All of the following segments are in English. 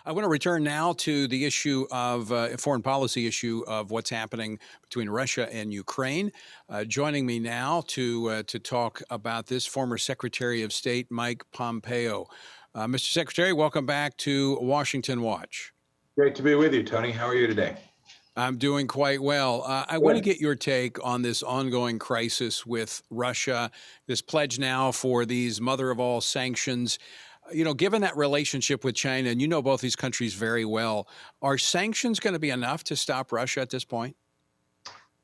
I want to return now to the issue of foreign policy issue of what's happening between Russia and Ukraine. Joining me now to talk about this, former Secretary of State Mike Pompeo. Mr. Secretary, welcome back to Washington Watch. Great to be with you, Tony. How are you today? I'm doing quite well. I want to Good. get your take on this ongoing crisis with Russia, this pledge now for these mother of all sanctions. Given that relationship with China, and you know both these countries very well, are sanctions going to be enough to stop Russia at this point?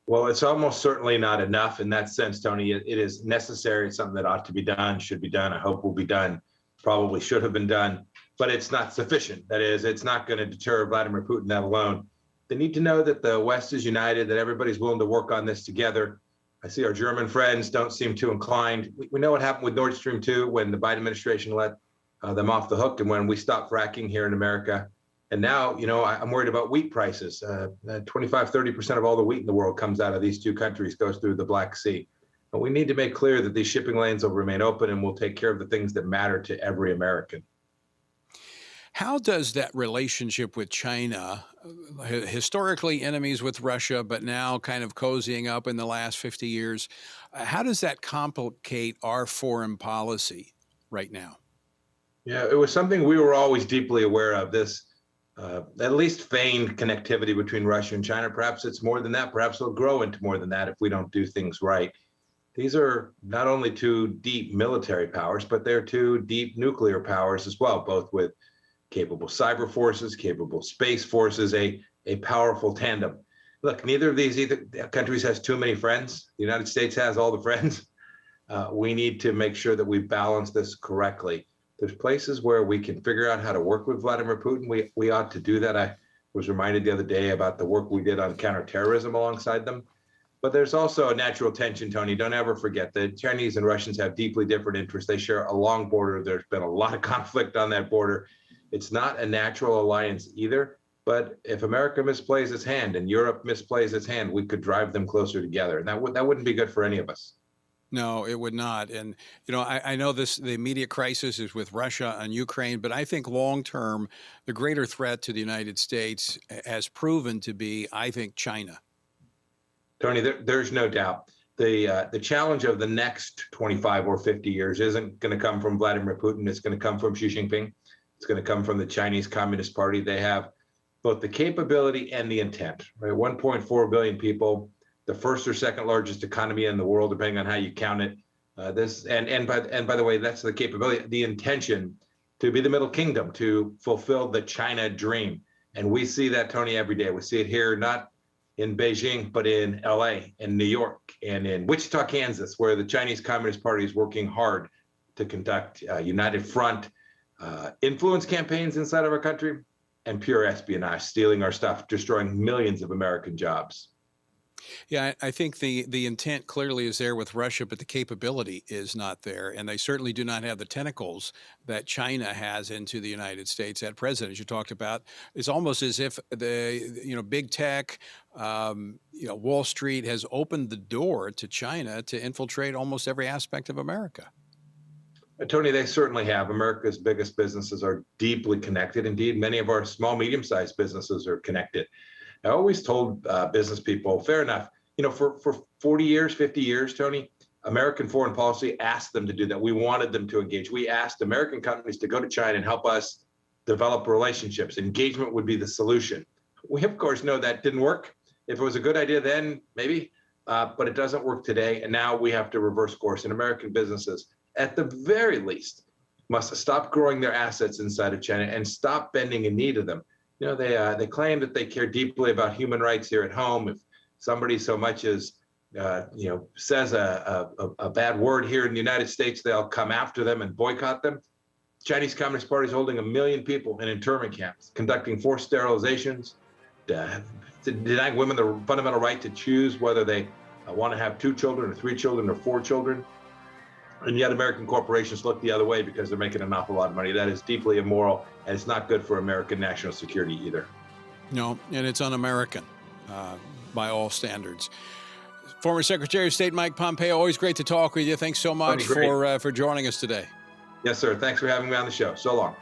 Well, it's almost certainly not enough in that sense, Tony. It is necessary. It's something that ought to be done, should be done. I hope will be done, probably should have been done, but it's not sufficient. That is, it's not going to deter Vladimir Putin that alone. They need to know that the West is united, that everybody's willing to work on this together. I see our German friends don't seem too inclined. We know what happened with Nord Stream 2 when the Biden administration let them off the hook and when we stopped fracking here in America. And now, I'm worried about wheat prices. 25–30% of all the wheat in the world comes out of these two countries, goes through the Black Sea. But we need to make clear that these shipping lanes will remain open and we'll take care of the things that matter to every American. How does that relationship with China, historically enemies with Russia, but now kind of cozying up in the last 50 years, how does that complicate our foreign policy right now? Yeah, it was something we were always deeply aware of, this at least feigned connectivity between Russia and China. Perhaps it's more than that. Perhaps it'll grow into more than that if we don't do things right. These are not only two deep military powers, but they're two deep nuclear powers as well, both with capable cyber forces, capable space forces, a powerful tandem. Look, neither of these countries has too many friends. The United States has all the friends. We need to make sure that we balance this correctly. There's places where we can figure out how to work with Vladimir Putin. We ought to do that. I was reminded the other day about the work we did on counterterrorism alongside them. But there's also a natural tension, Tony. Don't ever forget that Chinese and Russians have deeply different interests. They share a long border. There's been a lot of conflict on that border. It's not a natural alliance either. But if America misplays its hand and Europe misplays its hand, we could drive them closer together. And that wouldn't be good for any of us. No, it would not. And, I know the immediate crisis is with Russia and Ukraine, but I think long term, the greater threat to the United States has proven to be, I think, China. Tony, there's no doubt. The challenge of the next 25 or 50 years isn't going to come from Vladimir Putin. It's going to come from Xi Jinping. It's going to come from the Chinese Communist Party. They have both the capability and the intent, right? 1.4 billion people, the first or second largest economy in the world, depending on how you count it. By the way, that's the capability, the intention to be the Middle Kingdom, to fulfill the China dream. And we see that, Tony, every day. We see it here, not in Beijing, but in LA, in New York, and in Wichita, Kansas, where the Chinese Communist Party is working hard to conduct united front influence campaigns inside of our country and pure espionage, stealing our stuff, destroying millions of American jobs. Yeah, I think the intent clearly is there with Russia, but the capability is not there. And they certainly do not have the tentacles that China has into the United States at present, as you talked about. It's almost as if big tech, Wall Street has opened the door to China to infiltrate almost every aspect of America. Tony, they certainly have. America's biggest businesses are deeply connected. Indeed, many of our small, medium-sized businesses are connected. I always told business people, fair enough, for 40 years, 50 years, Tony, American foreign policy asked them to do that. We wanted them to engage. We asked American companies to go to China and help us develop relationships. Engagement would be the solution. We, of course, know that didn't work. If it was a good idea then, maybe, but it doesn't work today. And now we have to reverse course. And American businesses, at the very least, must stop growing their assets inside of China and stop bending a knee to them. They claim that they care deeply about human rights here at home. If somebody so much as says a bad word here in the United States, they'll come after them and boycott them. Chinese Communist Party is holding 1 million people in internment camps, conducting forced sterilizations, denying women the fundamental right to choose whether they want to have 2 children or 3 children or 4 children. And yet American corporations look the other way because they're making an awful lot of money. That is deeply immoral, and it's not good for American national security either. No, and it's un-American by all standards. Former Secretary of State Mike Pompeo, always great to talk with you. Thanks so much for joining us today. Yes, sir. Thanks for having me on the show. So long.